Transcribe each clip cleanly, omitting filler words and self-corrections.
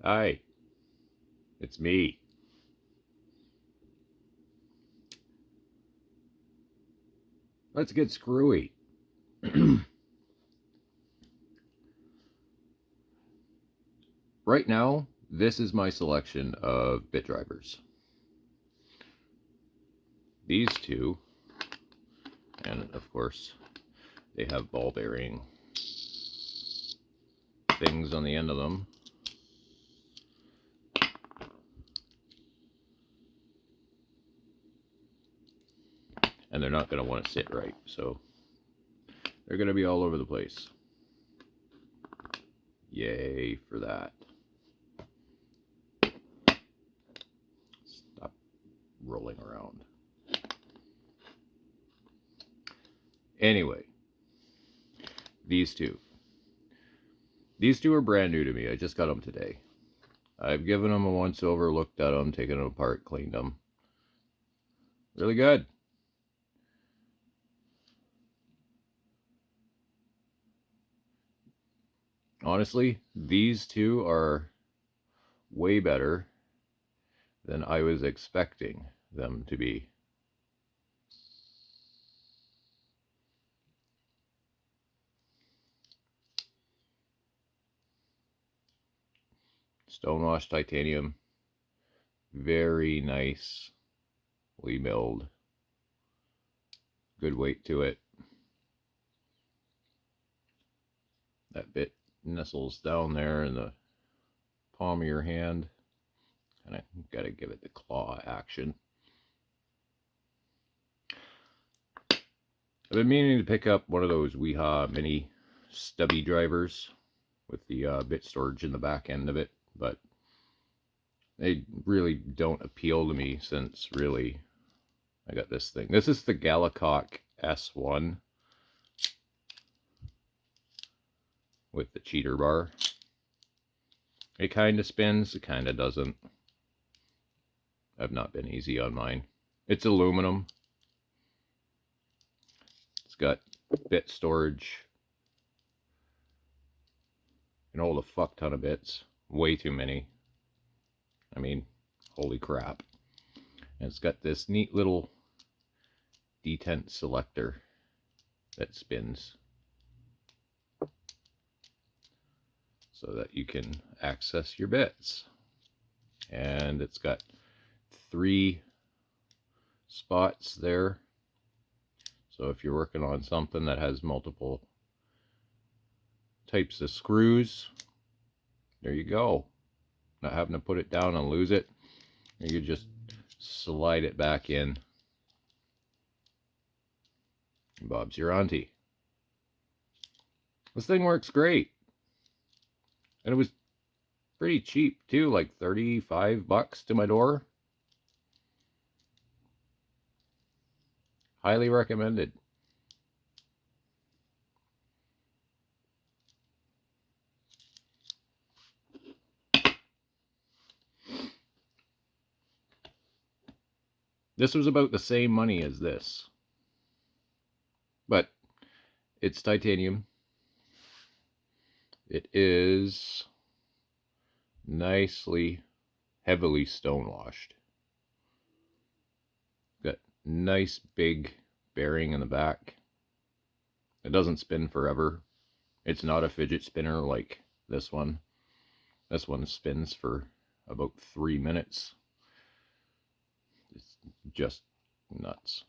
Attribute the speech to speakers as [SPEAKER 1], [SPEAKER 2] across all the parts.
[SPEAKER 1] Hi, it's me. Let's get screwy. Right now, this is my selection of bit drivers. These two, and of course, they have ball bearing things on the end of them. And they're not going to want to sit right, so they're going to be all over the place. Yay for that. Stop rolling around. Anyway, these two. These two are brand new to me. I just got them today. I've given them a once over, looked at them, taken them apart, cleaned them. Really good. Honestly, these two are way better than I was expecting them to be. Stonewashed titanium, very nicely milled, good weight to it. That bit nestles down there in the palm of your hand, and I gotta give it the claw action. I've been meaning to pick up one of those Weeha mini stubby drivers with the bit storage in the back end of it, but they really don't appeal to me since really I got this thing. This is the Gallicock S1 with the cheater bar. It kind of spins, it kind of doesn't. I've not been easy on mine. It's aluminum. It's got bit storage. You can hold a fuck ton of bits. Way too many. I mean, holy crap. And it's got this neat little detent selector that spins so that you can access your bits. And it's got 3 spots there. So if you're working on something that has multiple types of screws, there you go. Not having to put it down and lose it. You can just slide it back in. Bob's your auntie. This thing works great. And it was pretty cheap too, like 35 bucks to my door. Highly recommended. This was about the same money as this, but it's titanium. It is nicely, heavily stonewashed. Got nice big bearing in the back. It doesn't spin forever. It's not a fidget spinner like this one. This one spins for about 3 minutes. It's just nuts.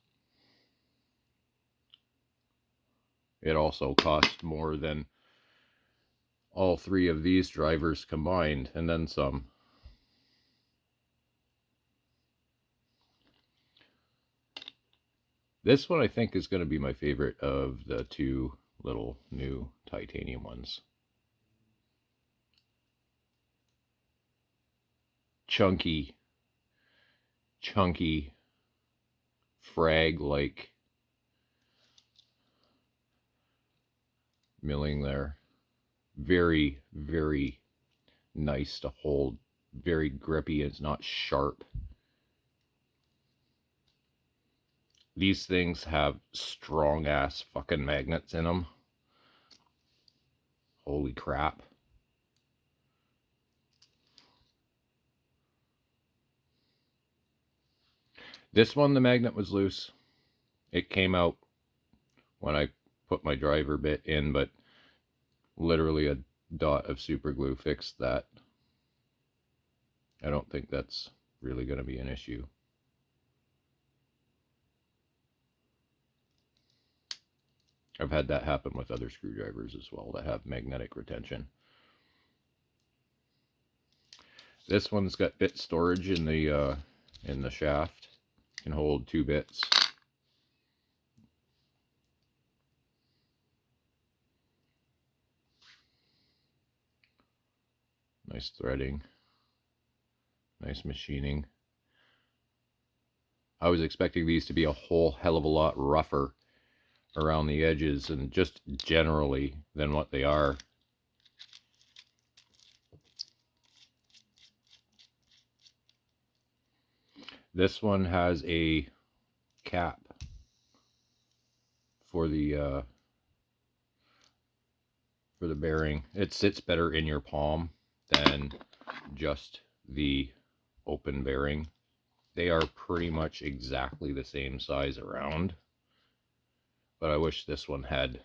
[SPEAKER 1] It also cost more than all 3 of these drivers combined, and then some. This one I think is going to be my favorite of the 2 little new titanium ones. Chunky, frag-like milling there. Very, very nice to hold. Very grippy. It's not sharp. These things have strong ass fucking magnets in them. Holy crap. This one, the magnet was loose. It came out when I put my driver bit in, but literally a dot of super glue fixed that. I don't think that's really going to be an issue. I've had that happen with other screwdrivers as well that have magnetic retention. This one's got bit storage in the shaft. It can hold 2 bits. Nice threading. Nice machining. I was expecting these to be a whole hell of a lot rougher around the edges and just generally than what they are. This one has a cap for the bearing. It sits better in your palm than just the open bearing. They are pretty much exactly the same size around, but I wish this one had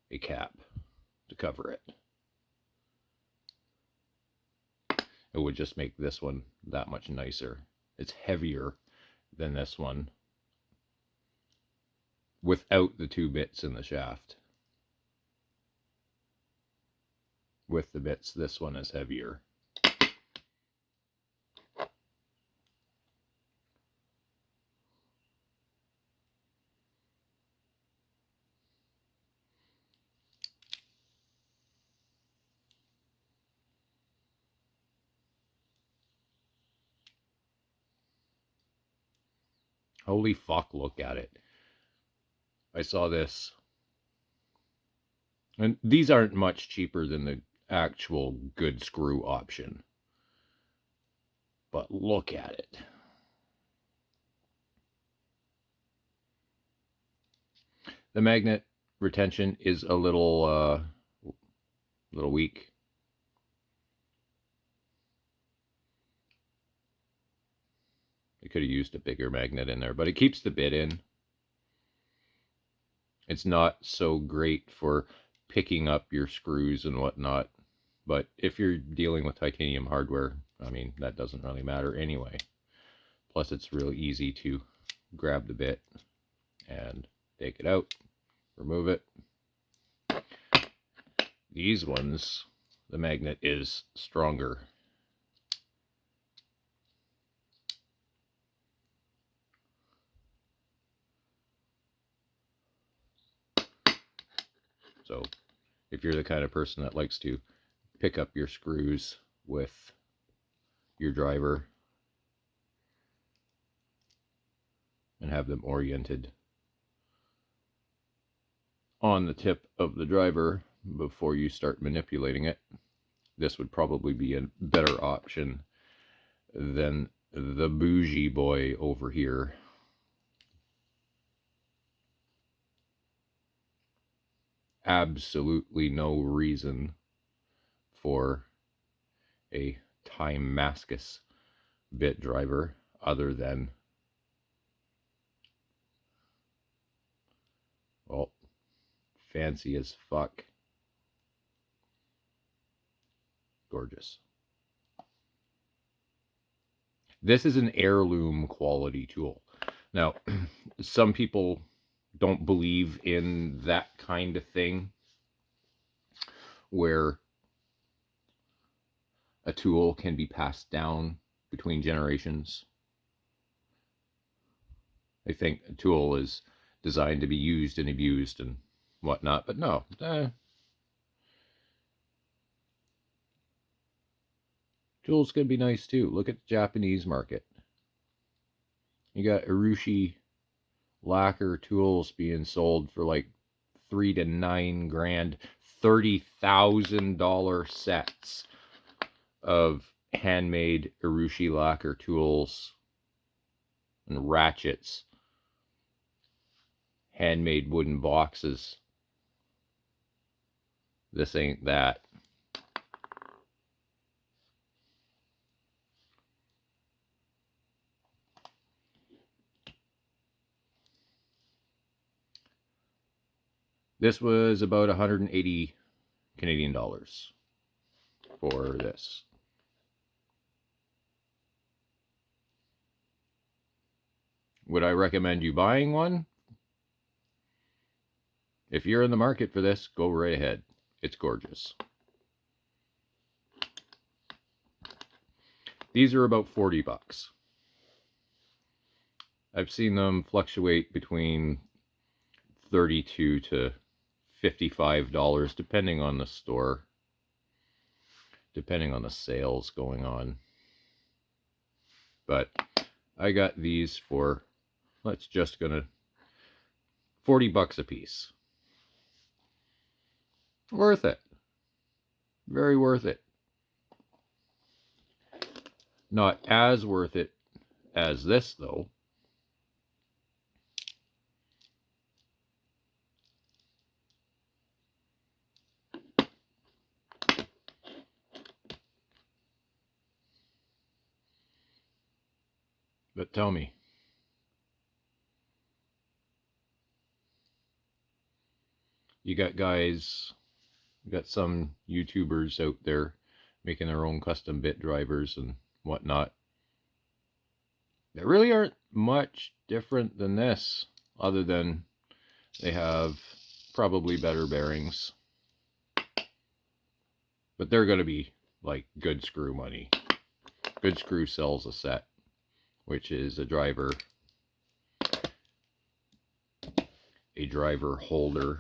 [SPEAKER 1] a cap to cover it. It would just make this one that much nicer. It's heavier than this one without the 2 bits in the shaft. With the bits, this one is heavier. Holy fuck, look at it. I saw this. And these aren't much cheaper than the actual good screw option. But look at it. The magnet retention is a little weak. I could have used a bigger magnet in there, but it keeps the bit in. It's not so great for picking up your screws and whatnot, but if you're dealing with titanium hardware, I mean, that doesn't really matter anyway. Plus, it's real easy to grab the bit and take it out, remove it. These ones, the magnet is stronger. So if you're the kind of person that likes to pick up your screws with your driver and have them oriented on the tip of the driver before you start manipulating it, this would probably be a better option than the bougie boy over here. Absolutely no reason for a Timascus bit driver other than, well, fancy as fuck. Gorgeous. This is an heirloom quality tool. Now, some people don't believe in that kind of thing where a tool can be passed down between generations. They think a tool is designed to be used and abused and whatnot, but no. Tools can be nice too. Look at the Japanese market. You got Urushi lacquer tools being sold for like $3 to $9 grand, $30,000 sets of handmade Urushi lacquer tools and ratchets, handmade wooden boxes. This ain't that. This was about 180 Canadian dollars for this. Would I recommend you buying one? If you're in the market for this, go right ahead. It's gorgeous. These are about 40 bucks. I've seen them fluctuate between $32 to $55 depending on the store, depending on the sales going on. But I got these for, let's just gonna, 40 bucks a piece. Worth it. Very worth it. Not as worth it as this though. But tell me, you got guys, you got some YouTubers out there making their own custom bit drivers and whatnot. They really aren't much different than this, other than they have probably better bearings. But they're going to be like Good Screw money. Good Screw sells a set, which is a driver holder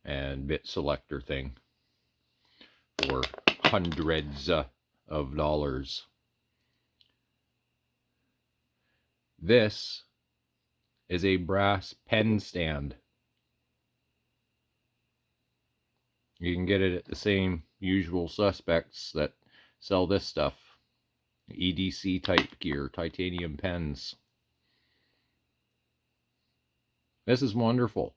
[SPEAKER 1] and bit selector thing for hundreds of dollars. This is a brass pen stand. You can get it at the same usual suspects that sell this stuff. EDC type gear, titanium pens. This is wonderful.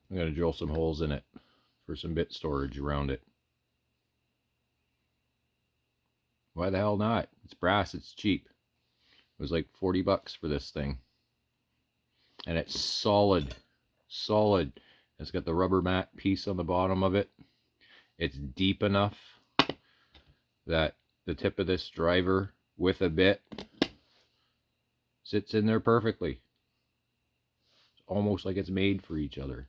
[SPEAKER 1] I'm going to drill some holes in it for some bit storage around it. Why the hell not? It's brass, it's cheap. It was like 40 bucks for this thing. And it's solid. Solid. It's got the rubber mat piece on the bottom of it. It's deep enough that the tip of this driver with a bit sits in there perfectly. It's almost like it's made for each other.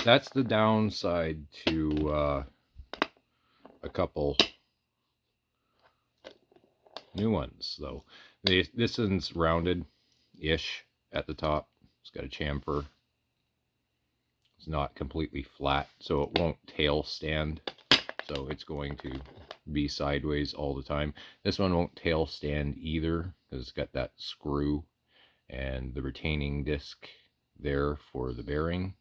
[SPEAKER 1] That's the downside to a couple new ones, though. This one's rounded-ish at the top. It's got a chamfer. It's not completely flat, so it won't tail stand. So it's going to be sideways all the time. This one won't tail stand either, because it's got that screw and the retaining disc there for the bearing.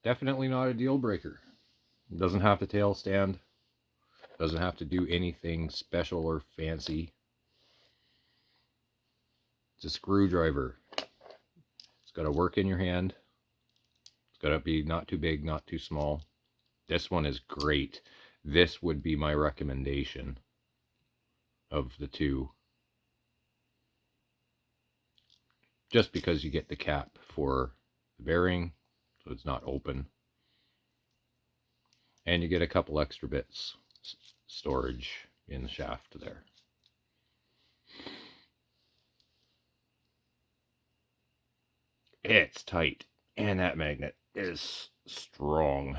[SPEAKER 1] Definitely not a deal breaker. It doesn't have to tail stand. Doesn't have to do anything special or fancy. It's a screwdriver. It's got to work in your hand. It's got to be not too big, not too small. This one is great. This would be my recommendation of the two. Just because you get the cap for the bearing, so it's not open. And you get a couple extra bits storage in the shaft there. It's tight, and that magnet is strong.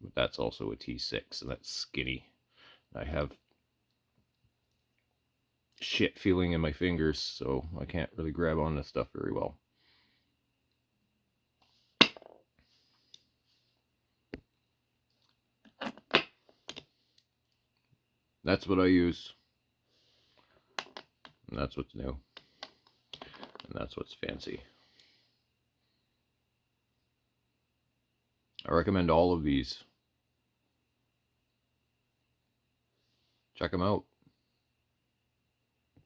[SPEAKER 1] But that's also a T6, and that's skinny. I have shit feeling in my fingers, so I can't really grab on this stuff very well. That's what I use. And that's what's new. And that's what's fancy. I recommend all of these. Check them out.